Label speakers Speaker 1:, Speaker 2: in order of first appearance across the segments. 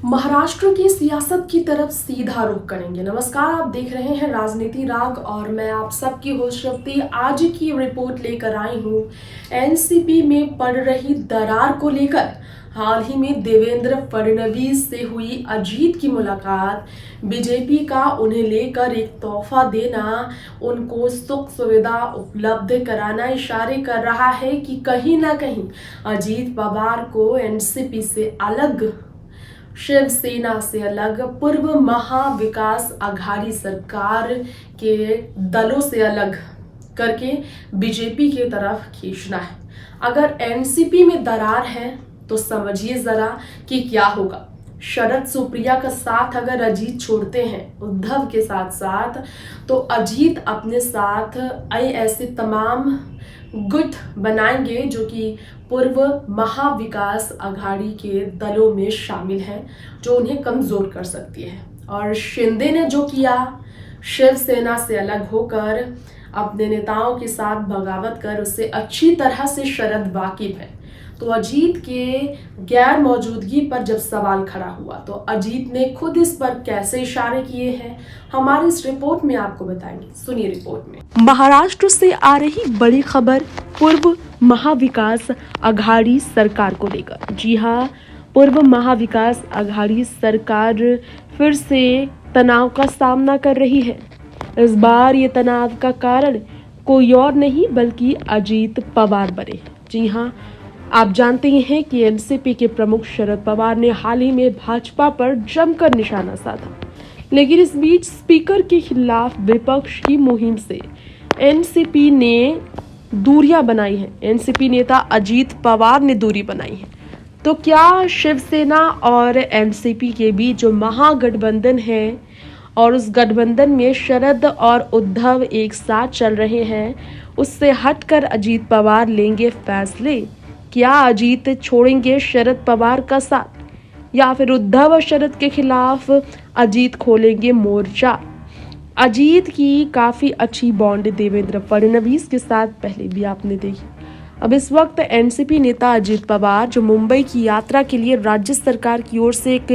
Speaker 1: महाराष्ट्र की सियासत की तरफ सीधा रुख करेंगे। नमस्कार, आप देख रहे हैं राजनीति राग और मैं आप सबकी होस्ट शक्ति आज की रिपोर्ट लेकर आई हूं एनसीपी में पड़ रही दरार को लेकर। हाल ही में देवेंद्र फडणवीस से हुई अजीत की मुलाकात, बीजेपी का उन्हें लेकर एक तोहफा देना, उनको सुख सुविधा उपलब्ध कराना इशारे कर रहा है कि कहीं ना कहीं अजीत पवार को एनसीपी से अलग, शिवसेना से अलग, पूर्व महाविकास आघाड़ी सरकार के दलों से अलग करके बीजेपी की तरफ खींचना है। अगर एनसीपी में दरार है तो समझिए जरा कि क्या होगा। शरद सुप्रिया का साथ अगर अजीत छोड़ते हैं उद्धव के साथ साथ, तो अजीत अपने साथ ऐसे तमाम गुट बनाएंगे जो कि पूर्व महाविकास आघाड़ी के दलों में शामिल हैं, जो उन्हें कमजोर कर सकती है। और शिंदे ने जो किया, शिवसेना से अलग होकर अपने नेताओं के साथ बगावत कर, उससे अच्छी तरह से शरद वाकिफ है। तो अजीत के गैर मौजूदगी पर जब सवाल खड़ा हुआ तो अजीत ने खुद इस पर कैसे इशारे किए हैं, हमारी इस रिपोर्ट में आपको बताएंगे। सुनिए रिपोर्ट में।
Speaker 2: महाराष्ट्र से आ रही बड़ी खबर पूर्व महाविकास आघाड़ी सरकार को लेकर। जी हाँ, पूर्व महाविकास आघाड़ी सरकार फिर से तनाव का सामना कर रही है। इस बार ये तनाव का कारण कोई और नहीं बल्कि अजीत पवार बने। जी हाँ, आप जानते ही हैं कि एनसीपी के प्रमुख शरद पवार ने हाल ही में भाजपा पर जमकर निशाना साधा, लेकिन इस बीच स्पीकर के खिलाफ विपक्ष की मुहिम से एनसीपी ने दूरियां बनाई हैं। एनसीपी नेता अजीत पवार ने दूरी बनाई है। तो क्या शिवसेना और एनसीपी के बीच जो महागठबंधन है और उस गठबंधन में शरद और उद्धव एक साथ चल रहे हैं, उससे हटकर अजीत पवार लेंगे फैसले? क्या अजीत छोड़ेंगे शरद पवार का साथ या फिर उद्धव और शरद के खिलाफ अजीत खोलेंगे मोर्चा? अजीत की काफी अच्छी बॉन्ड देवेंद्र फडणवीस के साथ पहले भी आपने देखी। अब इस वक्त एनसीपी नेता अजीत पवार जो मुंबई की यात्रा के लिए राज्य सरकार की ओर से एक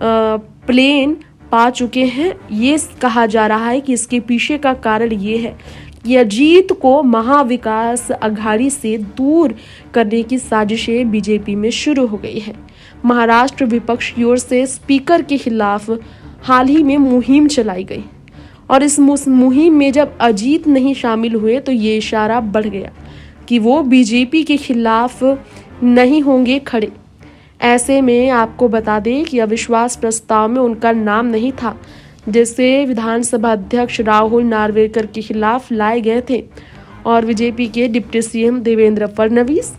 Speaker 2: प्लेन पा चुके हैं, ये कहा जा रहा है कि इसके पीछे का कारण ये है कि अजीत को महाविकास आघाड़ी से दूर करने की साजिशें बीजेपी में शुरू हो गई है। महाराष्ट्र विपक्ष की ओर से स्पीकर के खिलाफ हाल ही में मुहिम चलाई गई और इस मुहिम में जब अजीत नहीं शामिल हुए तो ये इशारा बढ़ गया कि वो बीजेपी के खिलाफ नहीं होंगे खड़े। ऐसे में आपको बता दें कि अविश्वास प्रस्ताव में उनका नाम नहीं था, जिसे विधानसभा अध्यक्ष राहुल नार्वेकर के खिलाफ लाए गए थे और बीजेपी के डिप्टी सीएम देवेंद्र फडणवीस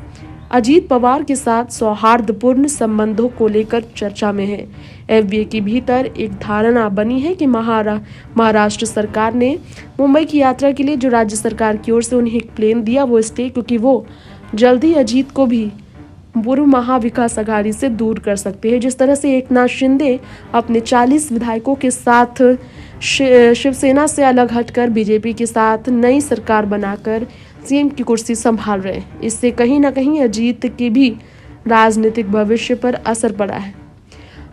Speaker 2: अजीत पवार के साथ सौहार्दपूर्ण संबंधों को लेकर चर्चा में है। एफबीए के भीतर एक धारणा बनी है कि महाराष्ट्र सरकार ने मुंबई की यात्रा के लिए जो राज्य सरकार की ओर से उन्हें एक प्लेन दिया, वो इसलिए क्योंकि वो जल्दी अजीत को भी पूर्व महाविकास आघाड़ी से दूर कर सकते हैं। जिस तरह से एकनाथ शिंदे अपने 40 विधायकों के साथ शिवसेना से अलग हटकर बीजेपी के साथ नई सरकार बनाकर सीएम की कुर्सी संभाल रहे हैं, इससे कहीं ना कहीं अजीत के भी राजनीतिक भविष्य पर असर पड़ा है।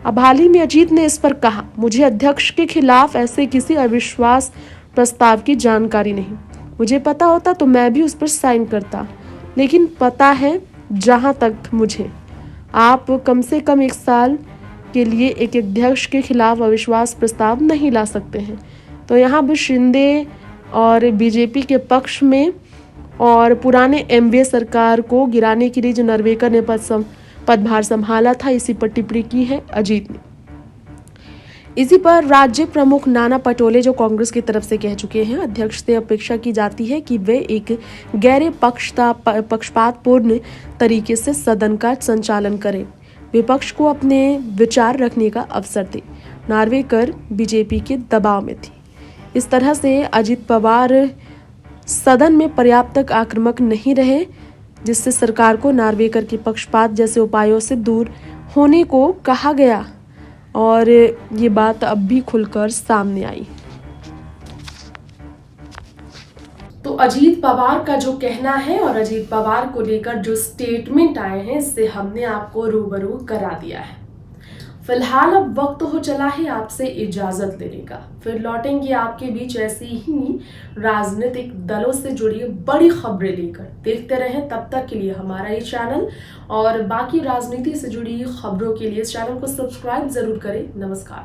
Speaker 2: अब हाल ही में अजीत ने इस पर कहा, मुझे अध्यक्ष के खिलाफ ऐसे किसी अविश्वास प्रस्ताव की जानकारी नहीं। मुझे पता होता तो मैं भी उस पर साइन करता, लेकिन पता है जहां तक मुझे, आप कम से कम 1 साल के लिए एक अध्यक्ष के खिलाफ अविश्वास प्रस्ताव नहीं ला सकते हैं। तो यहाँ भी शिंदे और बीजेपी के पक्ष में और पुराने एमवीए सरकार को गिराने के लिए जो नार्वेकर ने पदभार संभाला था, इसी पर टिप्पणी की है अजीत ने। इसी पर राज्य प्रमुख नाना पटोले जो कांग्रेस की तरफ से कह चुके हैं, अध्यक्ष से अपेक्षा की जाती है कि वे एक गैर पक्षपातपूर्ण तरीके से सदन का संचालन करें, विपक्ष को अपने विचार रखने का अवसर दें। नार्वेकर बीजेपी के दबाव में थी। इस तरह से अजीत पवार सदन में पर्याप्त आक्रामक नहीं रहे, जिससे सरकार को नार्वेकर के पक्षपात जैसे उपायों से दूर होने को कहा गया और ये बात अब भी खुलकर सामने आई।
Speaker 1: तो अजीत पवार का जो कहना है और अजीत पवार को लेकर जो स्टेटमेंट आए हैं, इससे हमने आपको रूबरू करा दिया है। फिलहाल अब वक्त हो चला है आपसे इजाजत लेने का। फिर लौटेंगे आपके बीच ऐसी ही राजनीतिक दलों से जुड़ी बड़ी खबरें लेकर। देखते रहें तब तक के लिए हमारा ये चैनल और बाकी राजनीति से जुड़ी खबरों के लिए इस चैनल को सब्सक्राइब जरूर करें। नमस्कार।